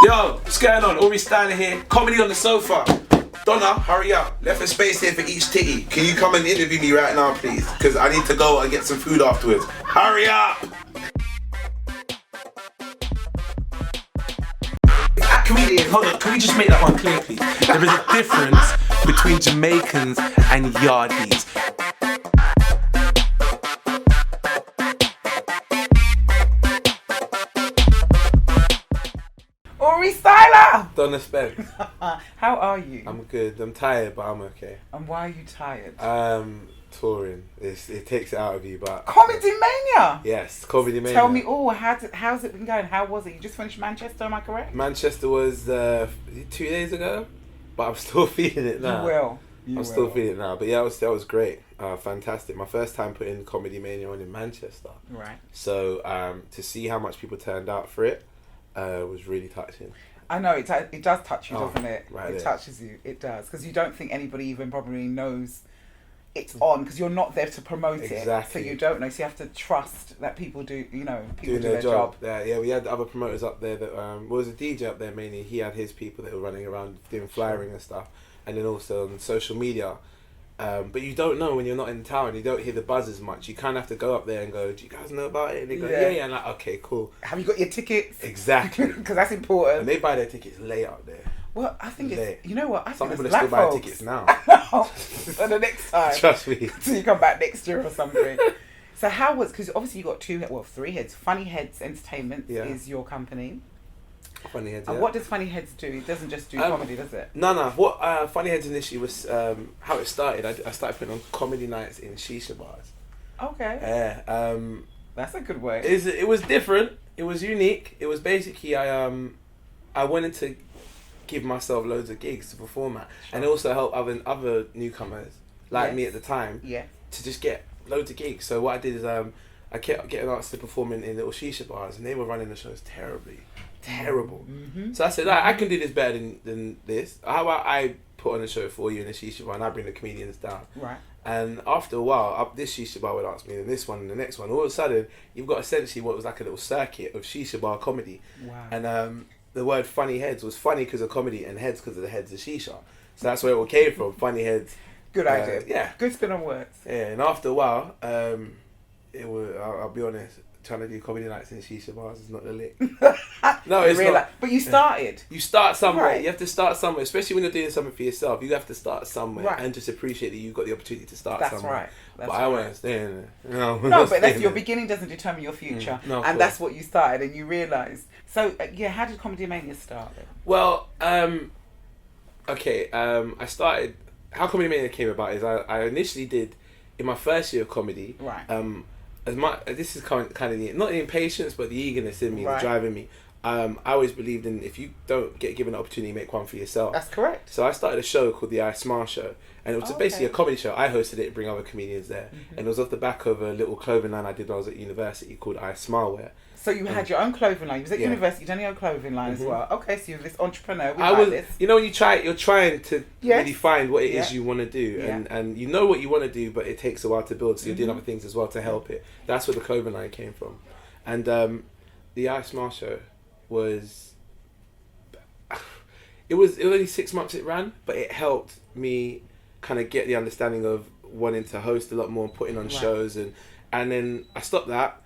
Yo, what's going on? Aurie Styla here. Comedy on the sofa. Donna, hurry up. Left a space here for each titty. Can you come and interview me right now, please? Because I need to go and get some food afterwards. Hurry up! At Comedian, hold on, can we just make that one clear, please? There is a difference between Jamaicans and Yardies. Aurie Styla! Donna Spence. How are you? I'm good. I'm tired, but I'm okay. And why are you tired? Touring. It takes it out of you, but... Comedymania! Yes, Comedymania. Tell me all. How's it been going? How was it? You just finished Manchester, am I correct? Manchester was 2 days ago, but I'm still feeling it now. You will. I'm still feeling it now. But yeah, that was great. Fantastic. My first time putting Comedymania on in Manchester. Right. So to see how much people turned out for it was really touching. I know, it does touch you, doesn't it? Right it there. touches you. It does. Because you don't think anybody even probably knows it's on, because you're not there to promote it. So you don't know. So you have to trust that people do, people do their job. Yeah, we had other promoters up there that was a DJ up there mainly. He had his people that were running around doing flyering and stuff, and then also on social media. But you don't know when you're not in town. You don't hear the buzz as much. You kind of have to go up there and go, "Do you guys know about it?" And they go, "Yeah." And like, okay, cool. Have you got your tickets? Exactly. Because that's important. And they buy their tickets late out there. Well, I think it's, you know what? I Some think people it's are still black buying folks. tickets now. So the next time. Trust me. So you come back next year or something. So how was, because obviously you got three heads. Funny Heads Entertainment is your company. Funny Heads, And what does Funny Heads do? It doesn't just do comedy, does it? No. What Funny Heads initially was, how it started, I started putting on comedy nights in shisha bars. Okay. Yeah. That's a good way. It was different. It was unique. It was basically, I wanted to give myself loads of gigs to perform at, and also help other newcomers like me at the time to just get loads of gigs. So what I did is I kept getting asked to perform in little shisha bars, and they were running the shows terrible. Mm-hmm. So I said, I can do this better than this. How about I put on a show for you in a shisha bar and I bring the comedians down. Right. And after a while, this shisha bar would ask me, and this one, and the next one. All of a sudden, you've got essentially what was like a little circuit of shisha bar comedy. Wow. And the word Funny Heads was funny because of comedy and heads because of the heads of shisha. So that's where it all came from, Funny Heads. Good idea. Yeah. Good spin on words. Yeah, and after a while, it was, I'll be honest, trying to do comedy nights in shisha bars is not the lick. No, it's not. But you started. You start somewhere. Right. You have to start somewhere, especially when you're doing something for yourself. You have to start somewhere Right. and just appreciate that you've got the opportunity to start That's somewhere. right. That's I wasn't staying there. No, but that's your beginning doesn't determine your future. No, and that's what you started and you realised. So, how did Comedymania start then? Well, I started... How Comedymania came about is I initially did, in my first year of comedy... Right. This is kind of not the impatience, but the eagerness in me, Right. the driving me. I always believed in, if you don't get given an opportunity, make one for yourself. That's correct. So I started a show called the I Smile Show, and it was basically a comedy show. I hosted it, bring other comedians there, and it was off the back of a little clothing line I did when I was at university called I Smile Wear. So you had your own clothing line. You was at university, you done your own clothing line as well. Okay, so you're this entrepreneur. This. You know, when you're trying to really find what it is Yeah. you want to do, Yeah. and you know what you want to do, but it takes a while to build. So you're doing other things as well to help it. That's where the clothing line came from, and the I Smile Show was. It was only 6 months it ran, but it helped me kind of get the understanding of wanting to host a lot more, putting on shows, and then I stopped that.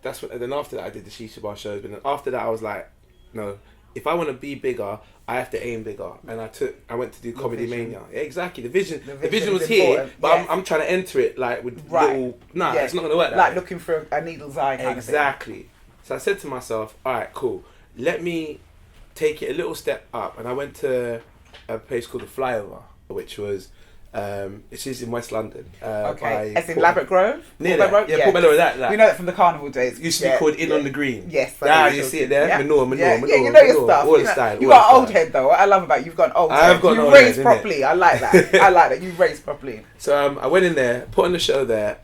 And then after that I did the shisha bar shows, but then after that I was like, no, if I want to be bigger, I have to aim bigger, and I went to do Comedymania. Yeah, exactly, the vision was here, but I'm trying to enter it like with little. It's not gonna work. Like looking for a needle's eye. Kind exactly. Of thing. So I said to myself, all right, cool. Let me take it a little step up, and I went to a place called the Flyover, which was it's in West London. As in Ladbroke Grove? Near that. Port Mellow, that. We know that from the carnival days. Used to be called In on the Green. Yes. You see it there? Manure. Yeah, you know your stuff. All the style. You got an old head though. What I love about you, you've got an old head. I've got an old raised head, properly. I like that. I like that. You raised properly. So I went in there, put on the show there.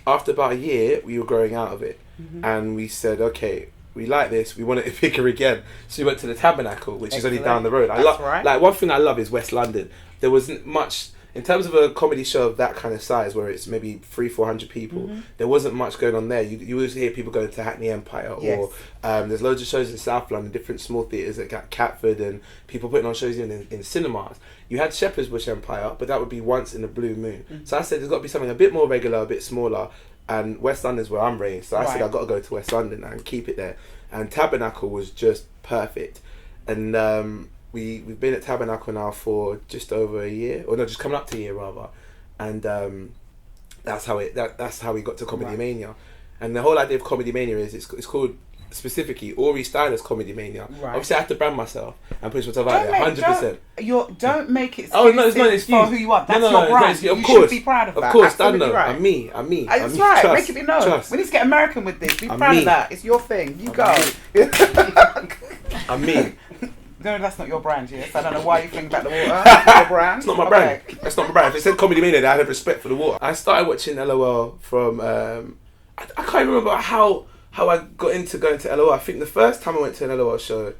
After about a year, we were growing out of it. And we said, okay, we like this, we want it bigger again. So we went to the Tabernacle, which is only down the road. Like, one thing I love is West London. There wasn't much in terms of a comedy show of that kind of size, where it's maybe 300-400 people, there wasn't much going on there. You always hear people going to Hackney Empire, or there's loads of shows in South London, different small theatres at Catford, and people putting on shows in cinemas. You had Shepherd's Bush Empire, but that would be once in a blue moon. So I said there's got to be something a bit more regular, a bit smaller, and West London's where I'm raised. So I said I've got to go to West London and keep it there. And Tabernacle was just perfect. And we've been at Tabernacle now for just over a year, or no, just coming up to a year rather. And that's how we got to Comedymania. And the whole idea of Comedymania is it's called specifically Aurie Styla's Comedymania. Obviously I have to brand myself and push myself out there 100%. Don't make it oh no, it's not an excuse for who you are. That's your brand. No, you should be proud of that. Of course, Absolutely right. I'm me. That's right. Trust, make it be known. Trust. We need to get American with this. Be proud of that. It's your thing. You go. I'm me. No, that's not your brand, yes. I don't know why you think about the water. It's your brand. It's not my brand. That's not my brand. If it said Comedymania, I have respect for the water. I started watching LOL from I can't remember how I got into going to LOL. I think the first time I went to an LOL show,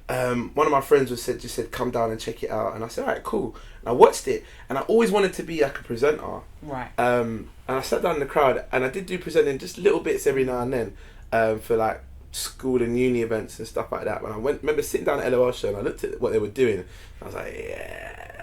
one of my friends just said come down and check it out, and I said alright, cool. And I watched it, and I always wanted to be like a presenter. Right. And I sat down in the crowd, and I did do presenting just little bits every now and then for like school and uni events and stuff like that. When I remember sitting down at LOL show and I looked at what they were doing, and I was like, yeah,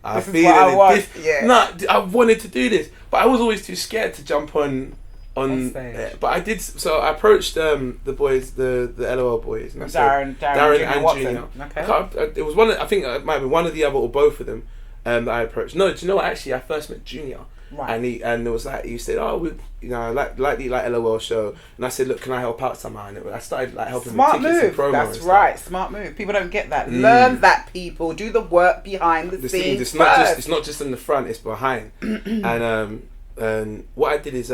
I feel it. No, I wanted to do this, but I was always too scared to jump on stage. But I did. So I approached the boys, the LOL boys, and I said, Darren and Junior. Okay. It was one. I think it might have been one of the other or both of them that I approached. No, do you know what? Actually, I first met Junior. Right. And it was like he said, "Oh, I like the LOL show," and I said, "Look, can I help out somehow?" And I started like helping with tickets and promos. That's right, smart move. People don't get that. Learn that, people. Do the work behind the scenes. It's not just in the front; it's behind. And what I did is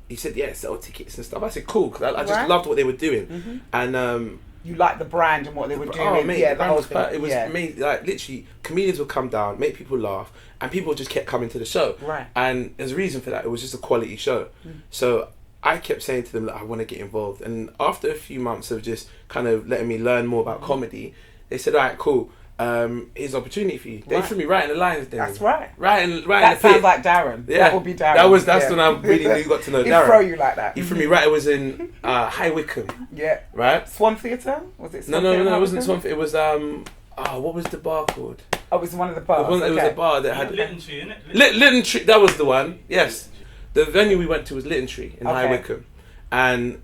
he said, "Yeah, sell tickets and stuff." I said, "Cool," because I just loved what they were doing, and you liked the brand and what they were doing. Oh mate, the whole thing. It was amazing. Like literally, comedians would come down, make people laugh, and people just kept coming to the show. Right. And there's a reason for that. It was just a quality show. So I kept saying to them that I want to get involved. And after a few months of just kind of letting me learn more about comedy, they said, "All right, cool. Here's an opportunity for you." They threw me right in the lines. Then. That's right. Right in that the sounds pit. like Darren. Yeah. That would be Darren. That's when I really knew got to know He'd Darren. throw you like that. He threw me right. It was in High Wycombe. Yeah. Right. Swan Theatre? Was it? No, it wasn't Swan Theatre. It was what was the bar called? Oh, it was one of the bars. It was a bar that had Lytton Tree, innit? Lytton Tree. That was the one. Yes. The venue we went to was Lytton Tree in High Wycombe, and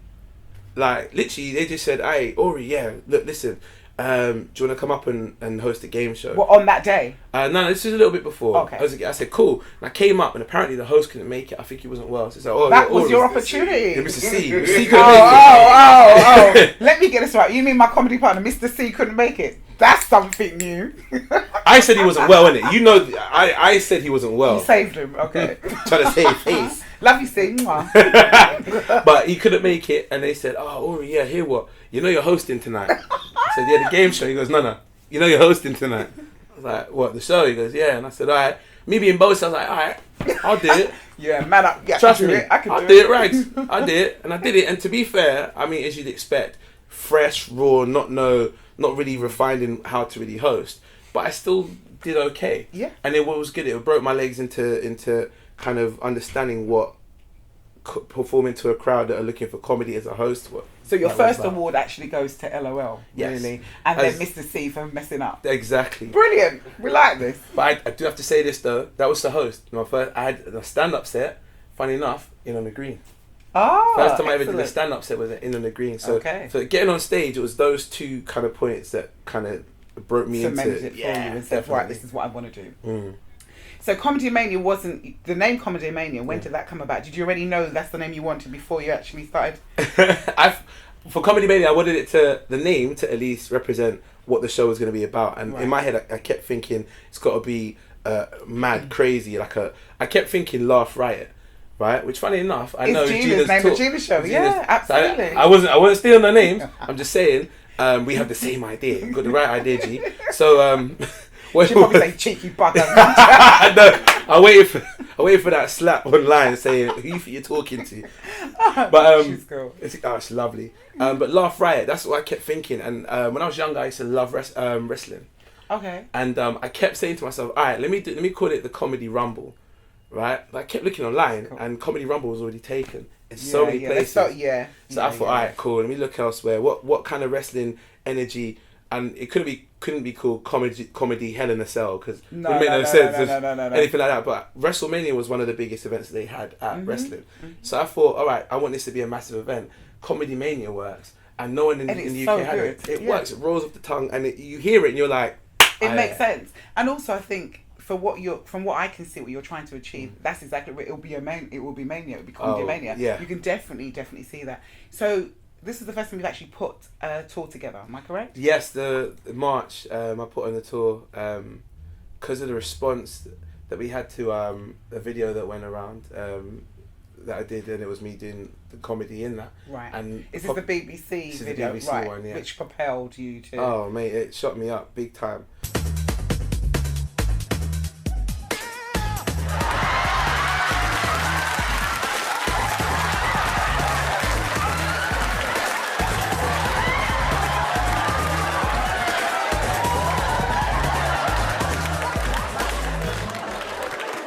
like literally they just said, "Hey, Aurie, yeah, look, listen, do you want to come up and host a game show?" Well, on that day? No, this is a little bit before. Okay. I said, cool. And I came up, and apparently the host couldn't make it. I think he wasn't well. So it's like, that was your opportunity. Mr. C. Mr. C couldn't make it. Oh. Let me get this right. You mean my comedy partner, Mr. C, couldn't make it? That's something new. I said he wasn't well, innit? You know, I said he wasn't well. You saved him, okay. Trying to save face. Love you, C. But he couldn't make it, and they said, "Oh, Aurie, yeah, hear what? You know you're hosting tonight." I said, "Yeah, the game show." He goes, "No, you know you're hosting tonight." I was like, "What, the show?" He goes, "Yeah." And I said, "All right." Me being both, I was like, "All right, I'll do it." Yeah, man up. Yeah, trust me, I can do it right. I did it, and I did it. And to be fair, I mean, as you'd expect, fresh, raw, not really refined in how to really host, but I still did okay. Yeah. And it was good. It broke my legs into kind of understanding what performing to a crowd that are looking for comedy as a host. So your first award actually goes to LOL, really, and then Mr. C for messing up. Exactly. Brilliant. We like this. But I do have to say this though. That was the host. I had a stand-up set. Funny enough, in on the green. Oh, first time I ever did a stand-up set was in on the green. So, so getting on stage, it was those two kind of points that kind of broke me into it for you and said, right, this is what I want to do. So Comedymania wasn't the name. Comedymania. When did that come about? Did you already know that's the name you wanted before you actually started? For Comedymania, I wanted the name to at least represent what the show was going to be about. And in my head, I kept thinking it's got to be mad, crazy. I kept thinking Laugh Riot, right? Which, funny enough, I know Gina's name. The Gina Show. Yeah, absolutely. So I wasn't stealing their names. I'm just saying we have the same idea. We've got the right idea, G. So. She'd probably say cheeky bugger. I waited for that slap online saying who you think you're talking to. But she's cool. It's lovely. But Laugh Riot, that's what I kept thinking. And when I was younger, I used to love wrestling. Okay. And I kept saying to myself, all right, let me call it the Comedy Rumble, right? But I kept looking online, and Comedy Rumble was already taken in so many places. So I thought, all right, cool. Let me look elsewhere. What kind of wrestling energy? And it couldn't be called comedy Hell in a Cell because it made no sense. Anything like that. But WrestleMania was one of the biggest events they had at wrestling. So I thought, all right, I want this to be a massive event. Comedymania works, and no one in the UK had it. It works. It rolls off the tongue, and you hear it, and you're like, it makes sense. And also, I think from what I can see, what you're trying to achieve, that's exactly what it will be. It will be Mania. It will be Comedymania. Yeah. You can definitely see that. So this is the first time we've actually put a tour together. Am I correct? Yes, the March I put on the tour because of the response that we had to a video that went around that I did, and it was me doing the comedy in that. Right. And is this the BBC video? The BBC right. one, yeah. Which propelled you to? Oh mate, it shot me up big time.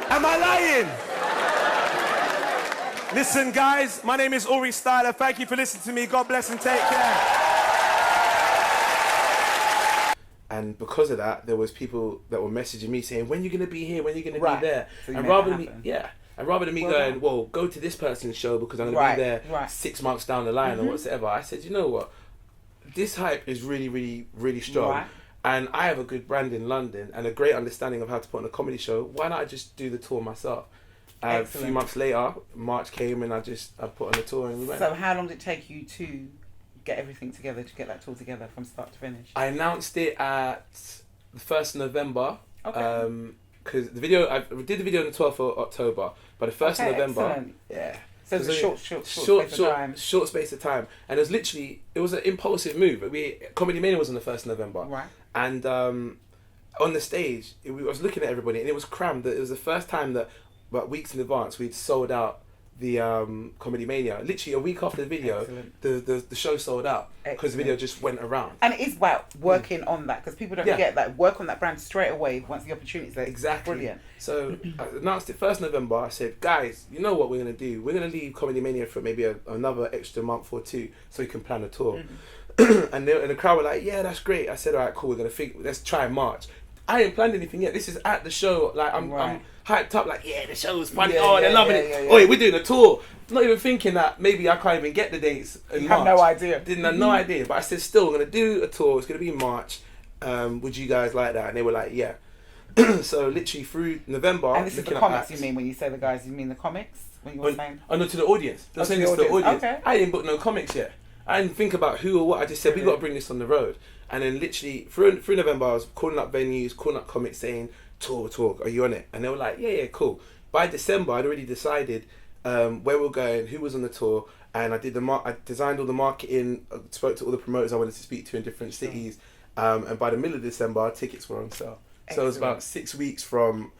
Am I lying? Listen, guys, my name is Aurie Styla. Thank you for listening to me. God bless and take care. And because of that, there was people that were messaging me saying, when are you going to be here? When are you going to be there? So and rather than me going, well, go to this person's show because I'm going to be there 6 months down the line or whatever, I said, you know what? This hype is really, really, really strong. Right. And I have a good brand in London and a great understanding of how to put on a comedy show. Why not I just do the tour myself? A few months later, March came and I put on the tour and we went. So how long did it take you to get everything together, to get that tour together from start to finish? I announced it at the 1st of November. Okay. Because I did the video on the 12th of October, but the 1st of November. Excellent. Yeah. So it was a short space of time. And it was an impulsive move. Comedymania was on the 1st of November. Right. And on the stage, I was looking at everybody and it was crammed. It was the first time that, about weeks in advance, we'd sold out the Comedymania. Literally a week after the video, the show sold out because the video just went around. And it is working on that, because people don't forget that. Work on that brand straight away once the opportunity's there. Exactly. Brilliant. So I announced it 1st November. I said, guys, you know what we're going to do? We're going to leave Comedymania for maybe another extra month or two so we can plan a tour. And the crowd were like, yeah, that's great. I said, all right, cool, we're going to let's try March. I ain't planned anything yet. This is at the show. Like I'm hyped up. Like, yeah, the show's funny. They're loving it. Oh, we're doing a tour. Not even thinking that maybe I can't even get the dates in March. Have no idea. Didn't have no idea. But I said, still, we're gonna do a tour. It's gonna be in March. Would you guys like that? And they were like, yeah. So literally through November. And this is the comics you mean when you say the guys? You mean the comics? When you were saying? Oh no, to the audience. They're saying this to the audience. Okay. I didn't book no comics yet. I didn't think about who or what. I just said we got to bring this on the road. And then literally through November, I was calling up venues, calling up comics, saying tour, are you on it? And they were like, yeah, cool. By December, I'd already decided where we're going, who was on the tour, and I designed all the marketing, spoke to all the promoters I wanted to speak to in different cities, and by the middle of December, our tickets were on sale. Excellent. So it was about 6 weeks from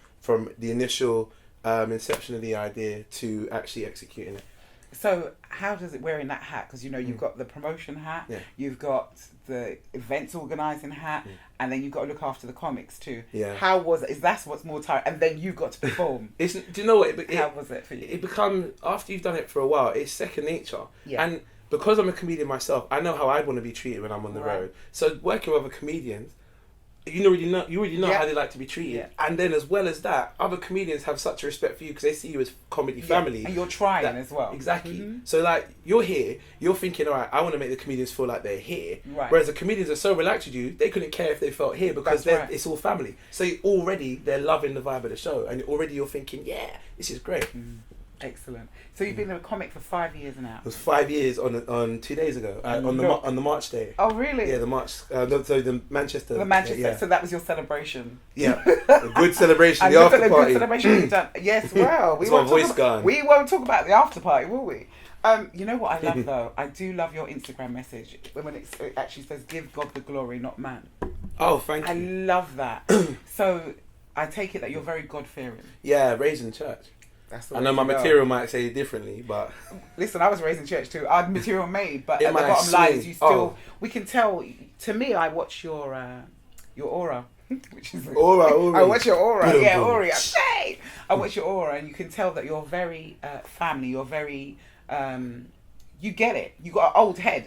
the initial inception of the idea to actually executing it. So how does it, wearing that hat, because you've got the promotion hat, you've got the events organising hat, and then you've got to look after the comics too. Yeah. How was it? Is that what's more tiring? And then you've got to perform. Do you know what? How was it for you? It becomes, after you've done it for a while, it's second nature. Yeah. And because I'm a comedian myself, I know how I'd want to be treated when I'm on the road. So working with other comedians, you already know how they like to be treated. Yeah. And then as well as that, other comedians have such a respect for you because they see you as comedy family. And you're trying as well. Exactly. Mm-hmm. So like, you're here, you're thinking, all right, I want to make the comedians feel like they're here. Right. Whereas the comedians are so relaxed with you, they couldn't care if they felt here because it's all family. So already they're loving the vibe of the show, and already you're thinking, yeah, this is great. Mm. Excellent. So you've been a comic for 5 years now. It was 5 years on 2 days ago on the March day. Oh really? Yeah, the March. The Manchester. The Manchester. Yeah. So that was your celebration. Yeah, a good celebration. The after party. Good celebration you've done. Yes, well, we won't talk about the after party, will we? You know what I love though? I do love your Instagram message when it actually says, "Give God the glory, not man." Oh, thank you. I love that. So I take it that you're very God fearing. Yeah, raised in church. I know my material might say it differently, but listen, I was raised in church too. I had material made, but at the bottom line is you still. We can tell. To me, I watch your aura, which is Aura. I watch your aura. Yeah, Aurie. Okay. I watch your aura, and you can tell that you're very family. You're very. You get it. You got an old head.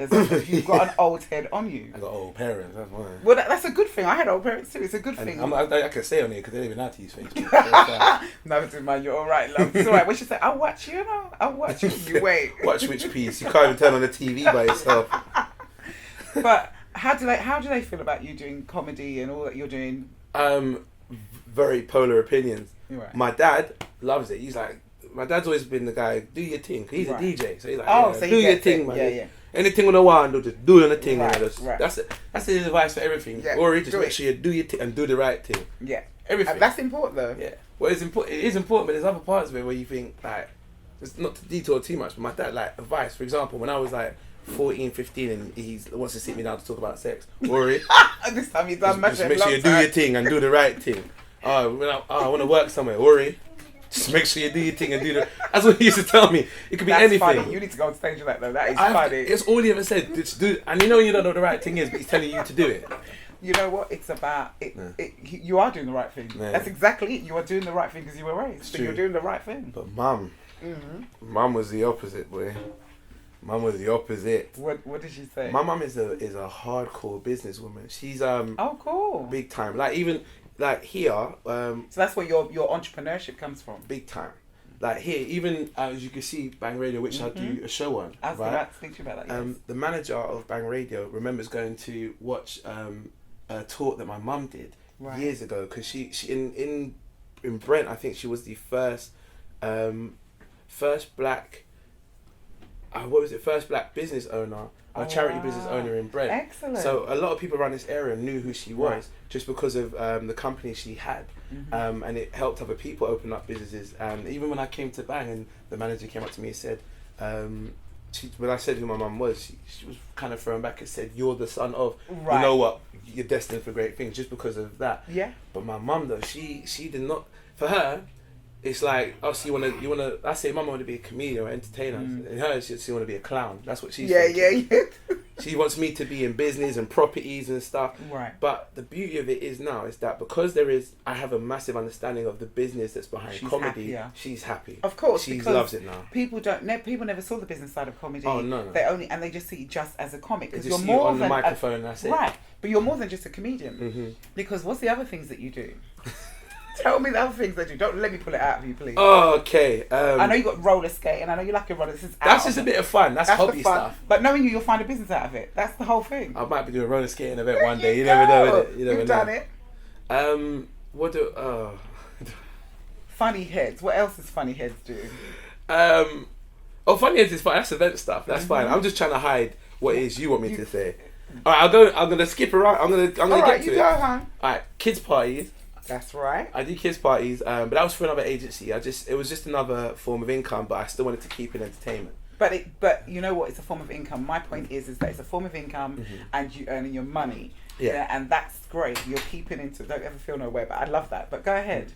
You've got an old head on you. I got old parents. That's why. Well, that's a good thing. I had old parents too. It's a good thing. I can say on here because they don't even know how to use Facebook. Never mind. You're all right, love. It's all right. What she say? I'll watch you. I'll watch you. You wait. Watch which piece? You can't even turn on the TV by yourself. But how do they feel about you doing comedy and all that you're doing? Very polar opinions. Right. My dad loves it. He's like, my dad's always been the guy, do your thing. He's a DJ, so he's like, so do your thing, man. Yeah. Anything on the one, just do your thing. Right. That's it. That's his advice for everything. Yeah, Or just make sure you do your thing and do the right thing. Yeah. Everything. That's important though. Yeah. Well, it's important. It is important, but there's other parts of it where you think like, it's not to detour too much. But my dad, like advice, for example, when I was like 14, 15, and he wants to sit me down to talk about sex. Aurie, this time he's done just make sure you do your thing and do the right thing. I want to work somewhere. Aurie, just make sure you do your thing and do the. That's what he used to tell me. It could be anything. Funny. You need to go on stage with that though. That is funny. It's all he ever said. Just do, and you know you don't know what the right thing is, but he's telling you to do it. You know what? It's about it. You are doing the right thing. Yeah. That's exactly it. You are doing the right thing because you were raised. So you're doing the right thing. But mum was the opposite, boy. Mum was the opposite. What did she say? My mum is a hardcore businesswoman. She's cool. Big time. Like even like here. So that's where your entrepreneurship comes from. Big time. Like here, even as you can see, Bang Radio, which I do a show on. I was about to speak to you about that. Yes. The manager of Bang Radio remembers going to watch a talk that my mum did years ago because she in Brent, I think she was the first black. First black business owner, charity business owner in Brent. Excellent. So a lot of people around this area knew who she was just because of the company she had, and it helped other people open up businesses. And even when I came to Bang, and the manager came up to me and said, when I said who my mum was, she was kind of thrown back and said, "You're the son of, you know what, you're destined for great things," just because of that. Yeah. But my mum though, she did not. For her, it's like, oh, so you wanna. I say, Mum, I want to be a comedian or entertainer. And her, she want to be a clown. That's what she's. Yeah. She wants me to be in business and properties and stuff. Right. But the beauty of it is now is that because I have a massive understanding of the business that's behind comedy. She's happy. Of course, she loves it now. People never saw the business side of comedy. Oh no. They just see you just as a comic because you're more on the microphone. And that's it. Right. But you're more than just a comedian. Because what's the other things that you do? Tell me the other things that you don't let me pull it out of you, please. Oh, okay. I know you got roller skate, and I know you like a roller. That's just a bit of fun. That's hobby stuff. But knowing you'll find a business out of it. That's the whole thing. I might be doing a roller skating event one day. You never know. You've done it. Funny heads. What else does funny heads do? Funny heads is fine. That's event stuff. That's fine. I'm just trying to hide what it is you want me to say. All right, I'm gonna skip around. I'm gonna get to it. All right, kids parties. That's right. I do kids parties, but that was for another agency. It was just another form of income, but I still wanted to keep it entertainment. But you know what? It's a form of income. My point is that it's a form of income, and you earning your money. Yeah, and that's great. You're keeping into. Don't ever feel no way. But I love that. But go ahead.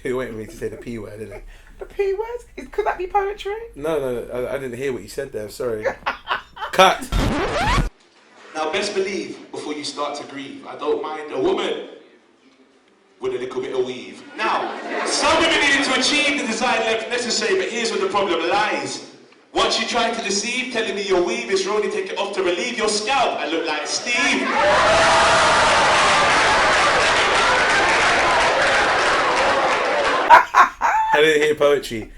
You're waiting for me to say the P word, isn't it? The P word? Could that be poetry? No. I didn't hear what you said there. Sorry. Cut. Now, best believe before you start to grieve, I don't mind a woman with a little bit of weave. Now, some women needed to achieve the desired length necessary, but here's where the problem lies. Once you try to deceive, telling me your weave is wrong, you take it off to relieve your scalp. I look like Steve. I didn't hear poetry.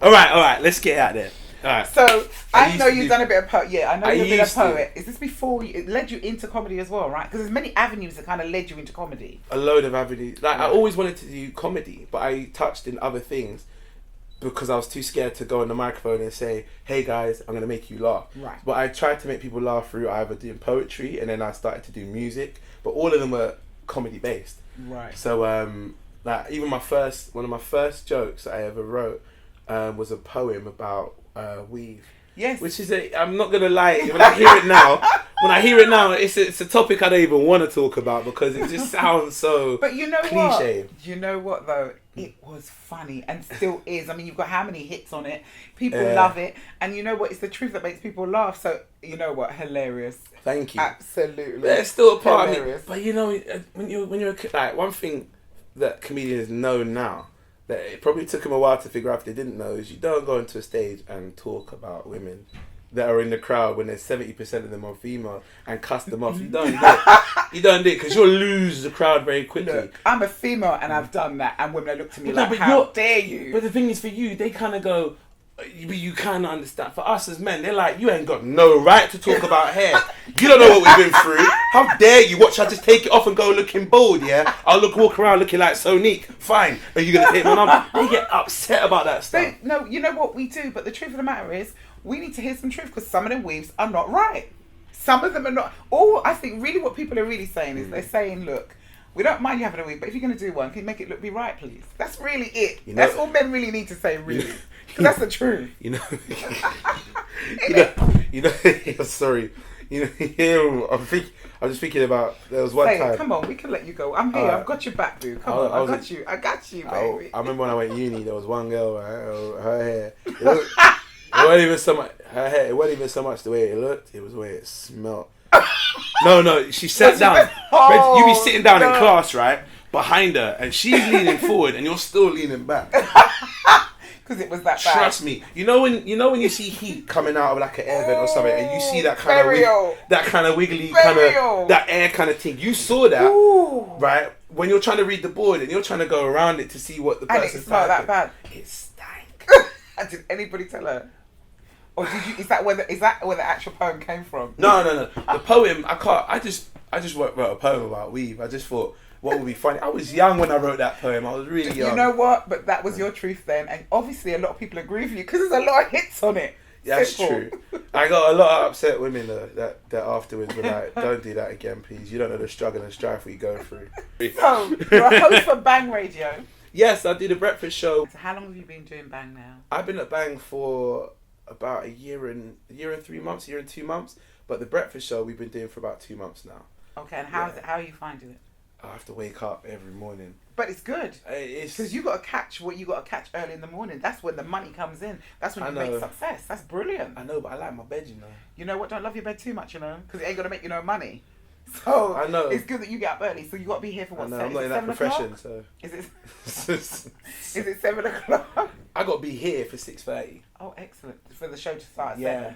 All right, let's get out there. All right. So I know you've done a bit of poet. Yeah, I know you've been a poet. Is this before it led you into comedy as well, right? Because there's many avenues that kind of led you into comedy. A load of avenues. Like I always wanted to do comedy, but I touched in other things because I was too scared to go on the microphone and say, "Hey guys, I'm gonna make you laugh." Right. But I tried to make people laugh through either doing poetry and then I started to do music, but all of them were comedy based. Right. So like even one of my first jokes I ever wrote was a poem about weave. Yes. Which is I'm not gonna lie, when I hear it now, it's a topic I don't even want to talk about because it just sounds so. But you know cliche. What? You know what though? it was funny and still is. I mean, you've got how many hits on it? People love it. And you know what? It's the truth that makes people laugh. So, you know what? Hilarious. Thank you. Absolutely. But it's still a part hilarious. of me. But you know, when you're like, one thing that comedians know now, that it probably took them a while to figure out if they didn't know, is you don't go into a stage and talk about women that are in the crowd when there's 70% of them are female and cuss them off. You don't do it. You don't do it because you'll lose the crowd very quickly. Look, I'm a female and I've done that, and women look to me like, how dare you? But the thing is, for you, they kind of go, you kind of understand. For us as men, they're like, you ain't got no right to talk about hair. You don't know what we've been through. How dare you? Watch, I just take it off and go looking bold, yeah? I'll walk around looking like Sonique. Fine. Are you going to take my number? They get upset about that stuff. No, you know what we do, but the truth of the matter is, we need to hear some truth, because some of them weaves are not right. Some of them are not. I think really what people are really saying is they're saying, look, we don't mind you having a weave, but if you're going to do one, can you make it be right, please? That's really it. That's all men really need to say, really. Because that's the truth. Sorry. I'm just thinking about, there was one time. Come on, we can let you go. I'm here. I've got your back, boo. Come on, I got you, baby. I remember when I went to uni, there was one girl, her hair. It wasn't even so much her hair. It wasn't even so much the way it looked. It was the way it smelled. No. She sat down. You be sitting down in class, right, behind her, and she's leaning forward, and you're still leaning back. Because it was that bad. Trust me. You know when you see heat coming out of like an air vent or something, and you see that kind of wiggly kind of that air kind of thing. You saw that, right? When you're trying to read the board and you're trying to go around it to see what the person's. And it's not that bad. It stank. And did anybody tell her? Or did you? Is that where the actual poem came from? No. The poem, I can't. I just wrote a poem about weave. I just thought, what would be funny? I was young when I wrote that poem. I was really young. You know what? But that was your truth then, and obviously a lot of people agree with you because there's a lot of hits on it. Yeah, that's true. I got a lot of upset women that afterwards were like, "Don't do that again, please. You don't know the struggle and strife we go through." So you're a host for Bang Radio. Yes, I do the breakfast show. So how long have you been doing Bang now? I've been at Bang for about a year and 2 months. But the breakfast show we've been doing for about 2 months now. Okay, and how is it? How are you finding it? I have to wake up every morning. But it's good. It's because you got to catch what you got to catch early in the morning. That's when the money comes in. That's when you make success. That's brilliant. I know, but I like my bed, you know. You know what? Don't love your bed too much, you know, because it ain't gonna make you no money. So I know it's good that you get up early. So you got to be here for what? I know, I'm not in that profession, so. Is it 7 o'clock? I got to be here for 6:30. Oh, excellent! For the show to start at 7.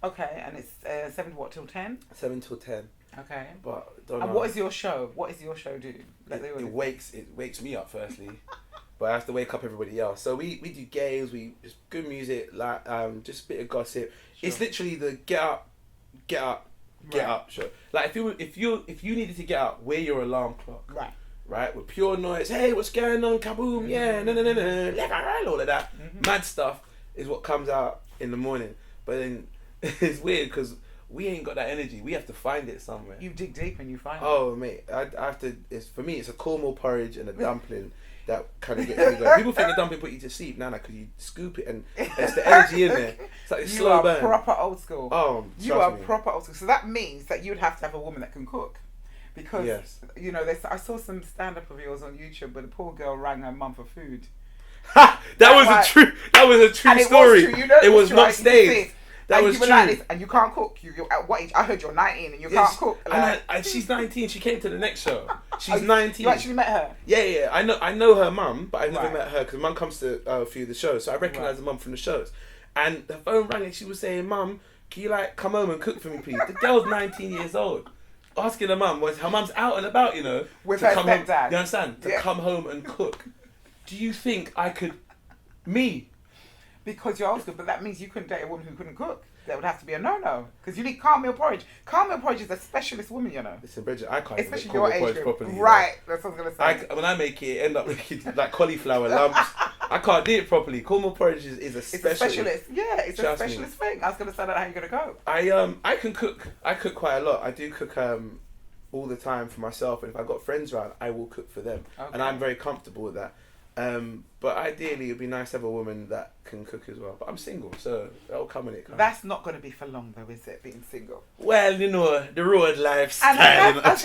Okay, and it's 7 what till 10? 7 till 10. Okay. But and what is your show? What does your show do? It wakes me up firstly, but I have to wake up everybody else. So we do games, we just good music, like just a bit of gossip. Sure. It's literally the get up show. Like if you needed to get up, wear your alarm clock. Right, with pure noise. Hey, what's going on? Kaboom! Yeah, no, all of that mad stuff is what comes out in the morning. But then it's weird because we ain't got that energy. We have to find it somewhere. You dig deep and you find it. Oh, mate, I have to. For me, it's a Cornwall porridge and a dumpling that kind of gets me going. People think the dumpling put you to sleep. No, because you scoop it and it's the energy in there. It's like a slow burn. You are proper old school. Oh, you are proper old school. So that means that you'd have to have a woman that can cook. Because, you know, I saw some stand-up of yours on YouTube where the poor girl rang her mum for food. That was a true story. Was true. You know, it was not staged. That was true. Like this, and you can't cook. You're at what age? I heard you're 19 and you can't cook. Like, and she's 19. She came to the next show. She's 19. You actually met her? Yeah. I know her mum, but I've never met her because mum comes to a few of the shows, so I recognise the mum from the shows. And the phone rang and she was saying, "Mum, can you like come home and cook for me, please?" The girl's 19 years old. Asking her mum, her mum's out and about, you know, with her stepdad. You understand? To come home and cook. Do you think I could? Me? Because you're old school, but that means you couldn't date a woman who couldn't cook. That would have to be a no-no. Because you need cornmeal porridge. Cornmeal porridge is a specialist woman, you know. Listen, Bridget, I can't especially even make cornmeal porridge properly. Right, that's what I was going to say. When I make it, end up making like cauliflower lumps. I can't do it properly. Cornmeal porridge is a specialist. It's a specialist. Yeah, it's a specialist thing. I was going to say that how you're going to go. I can cook. I cook quite a lot. I do cook all the time for myself, and if I've got friends around, I will cook for them. Okay. And I'm very comfortable with that. But ideally, it'd be nice to have a woman that can cook as well. But I'm single, so that'll come when it comes. That's not going to be for long, though, is it? Being single. Well, you know, the road lifestyle. And as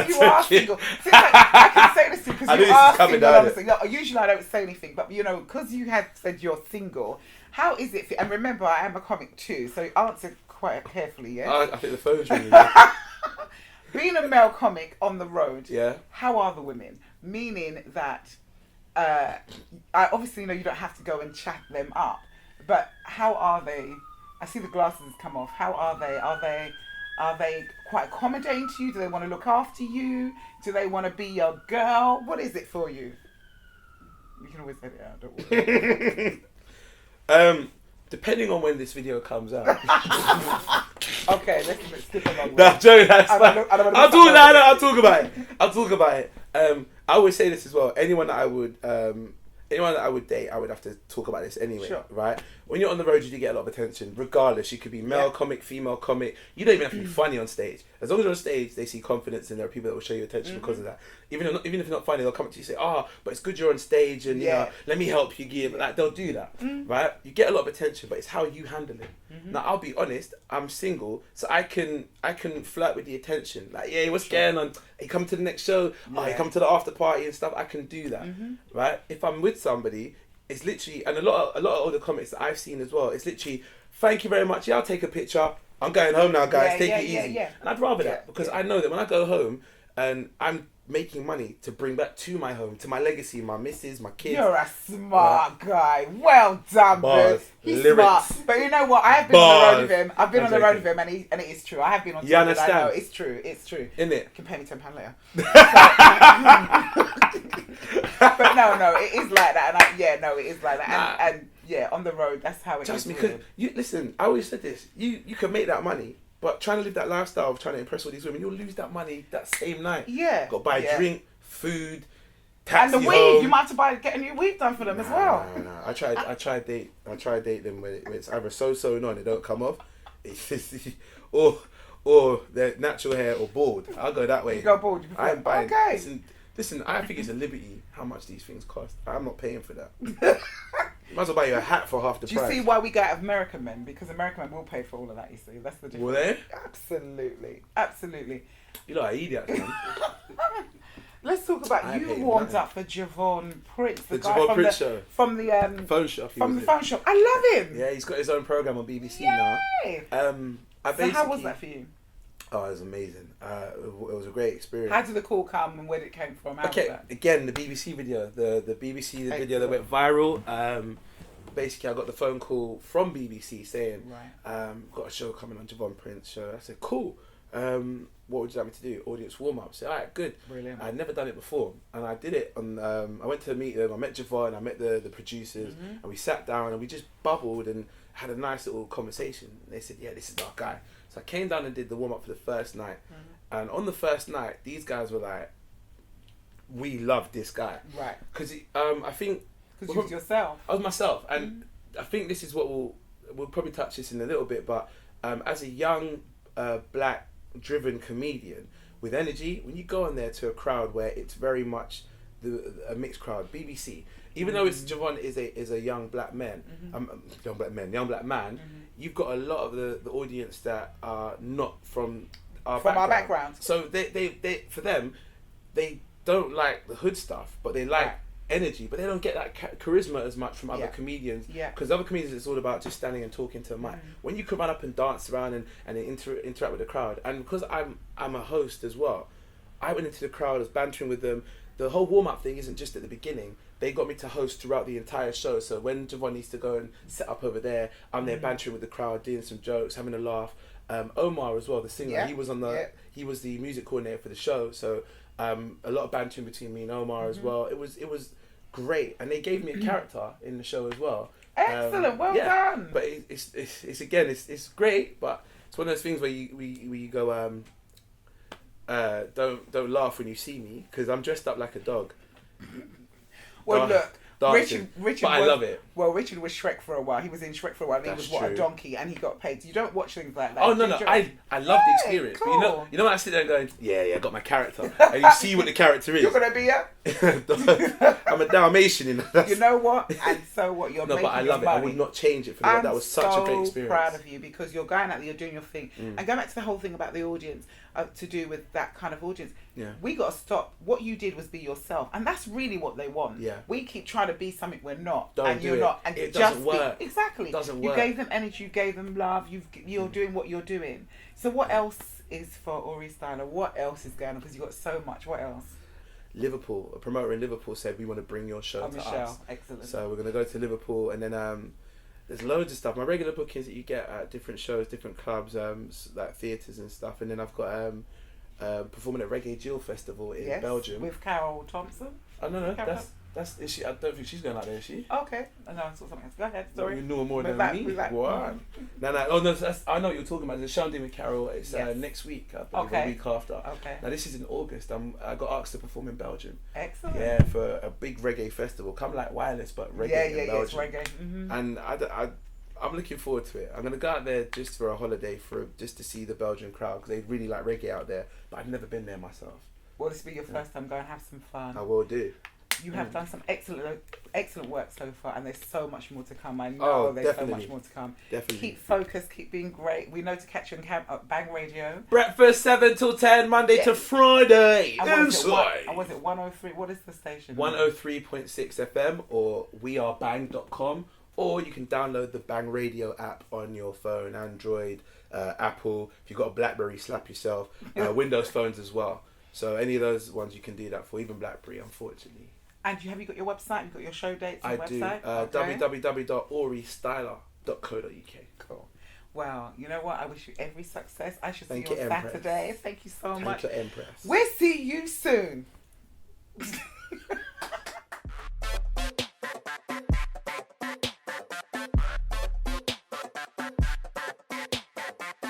you are single, so like, I can say this to you because you are single. Honestly, no, usually I don't say anything, but because you had said you're single, how is it? And remember, I am a comic too, so answer quite carefully. Yeah. I think the phone's ringing. Being a male comic on the road. Yeah. How are the women? Meaning that. I obviously know you don't have to go and chat them up, but how are they? I see the glasses come off. How are they? Are they quite accommodating to you? Do they want to look after you? Do they want to be your girl? What is it for you? You can always edit it out, don't worry. Depending on when this video comes out. Okay, let's skip along. No, Joe, that's fine. I'll talk about it. I always say this as well. Anyone that I would date, I would have to talk about this anyway, sure. Right? When you're on the road, you do get a lot of attention, regardless. You could be male comic, female comic. You don't even have to be funny on stage. As long as you're on stage, they see confidence, and there are people that will show you attention because of that. Even if you're not funny, they'll come up to you and say, "Oh, but it's good you're on stage, and you know, let me help you give." Like they'll do that, right? You get a lot of attention, but it's how you handle it. Now, I'll be honest. I'm single, so I can flirt with the attention. Like, yeah, what's going on? You come to the next show. Oh, you come to the after party and stuff. I can do that, right? If I'm with somebody. It's literally, and a lot of older comics that I've seen as well, it's literally, thank you very much, yeah, I'll take a picture, I'm going home now, guys, take it easy. And I'd rather that, because I know that when I go home, and I'm making money to bring back to my home, to my legacy, my missus, my kids. You're a smart guy. Well done, Bars, He's lyrics. smart. But you know what? I have been on the road with him. I've been on the road with him, and it is true. I have been on. You understand? I know it's true. It's true. Isn't it? You can pay me £10 later. But no, it is like that, and it is like that, and on the road, that's how it Trust is. me, because listen, I always said this. You can make that money. But trying to live that lifestyle of trying to impress all these women, you'll lose that money that same night. Yeah. Got to buy drink, food, taxi and the weave. home. You might have to get a new weave done for them as well. No. I try date them when it's either so on, they don't come off, or they're natural hair or bald. I'll go that way. You go bald. I am buying. Okay. Listen, I think it's a liberty how much these things cost. I'm not paying for that. Might as well buy you a hat for half the price. Do you see why we get American men? Because American men will pay for all of that, you see. That's the difference. Will they? Absolutely. You know, idiot, man. Let's talk about you warmed up for Javon Prince, the guy Javon from Prince the show. From the phone shop. From the phone shop. I love him. Yeah, he's got his own program on BBC Yay! now. So how was that for you? Oh, it was amazing. It was a great experience. How did the call come and where did it came from? How was that? Again, the BBC video, the BBC video that went viral. Basically, I got the phone call from BBC saying, got a show coming on, Javon Prince show. I said, cool. What would you like me to do? Audience warm up. I said, all right, good. Brilliant. I'd never done it before, and I did it on. I went to meet them. I met Javon. I met the producers, and we sat down and we just bubbled and had a nice little conversation. They said, yeah, this is our guy. So I came down and did the warm up for the first night, and on the first night, these guys were like, we love this guy, right? Because I think. Because you was yourself. I was myself, and I think this is what we'll probably touch this in a little bit. But as a young black driven comedian with energy, when you go in there to a crowd where it's very much a mixed crowd, BBC, even though it's Javon is a young black man, young black man, you've got a lot of the audience that are not from our background. So they for them, they don't like the hood stuff, but they like energy, but they don't get that charisma as much from other comedians. Because other comedians, it's all about just standing and talking to a mic. When you can run up and dance around and interact with the crowd, and because I'm a host as well, I went into the crowd, I was bantering with them. The whole warm up thing isn't just at the beginning. They got me to host throughout the entire show. So when Javon needs to go and set up over there, I'm there bantering with the crowd, doing some jokes, having a laugh. Omar as well, the singer, he was on he was the music coordinator for the show. So a lot of bantering between me and Omar as well. It was great, and they gave me a character in the show as well. Excellent, well done. But it's great, but it's one of those things where you go don't laugh when you see me, because I'm dressed up like a dog. Well, look, dancing. But I love it. Well, Richard was Shrek for a while. He was in Shrek for a while. And That's he was a true. donkey, and he got paid. So you don't watch things like that. Oh no, I love the experience. Cool. But you know when I sit there and going, yeah, I got my character, and you see what the character is. You're gonna be a. I'm a Dalmatian in that. You know what? And so what? You're no, making but I love it. money. I would not change it for that. That was such a great experience. I'm so proud of you because you're going out there, you're doing your thing, and going back to the whole thing about the audience, to do with that kind of audience. Yeah. We got to stop. What you did was be yourself, and that's really what they want. Yeah. We keep trying to be something we're not, Don't and do you're it. not, and It just doesn't work. Exactly. It doesn't You work. gave them energy, you gave them love. You're doing what you're doing. So what else is for Aurie Styla? What else is going on? Because you got so much. What else? Liverpool, a promoter in Liverpool said we want to bring your show to Michelle, us. excellent. So we're going to go to Liverpool, and then there's loads of stuff. My regular bookings that you get at different shows, different clubs, like theatres and stuff. And then I've got performing at Reggae Jill Festival in Belgium. With Carol Thompson. Oh no, that's is she? I don't think she's going out there, is she? Okay, no, I saw something else. Go ahead. Sorry. You know more than me. We're back. What? No. Oh no, I know what you're talking about. There's a show I'm doing with Carol. It's Yes. Next week. I believe, Okay. a week after. Okay. Now this is in August. I got asked to perform in Belgium. Excellent. Yeah, for a big reggae festival, kind of like Wireless, but reggae in It's Belgium. reggae. Mm-hmm. And I'm looking forward to it. I'm gonna go out there just for a holiday, just to see the Belgian crowd because they really like reggae out there. But I've never been there myself. Well, this will be your first time. Go and have some fun. I will do. You have done some excellent work so far, and there's so much more to come. I know there's definitely. so much more to come. Definitely. Keep focused. Keep being great. We know to catch you on Bang Radio. Breakfast 7 till 10, Monday to Friday. Inside. Was it 103? What is the station? 103.6 FM or wearebang.com, or you can download the Bang Radio app on your phone, Android, Apple. If you've got a BlackBerry, slap yourself. Windows phones as well. So any of those ones you can do that for, even BlackBerry, unfortunately. And have you got your website? You've got your show dates and I do. website? Okay. www.auriestyla.co.uk. Cool. Well, you know what? I wish you every success. I should Thank see you you, on Empress. Saturday. Thank you so much. Thank you, Empress. We'll see you soon.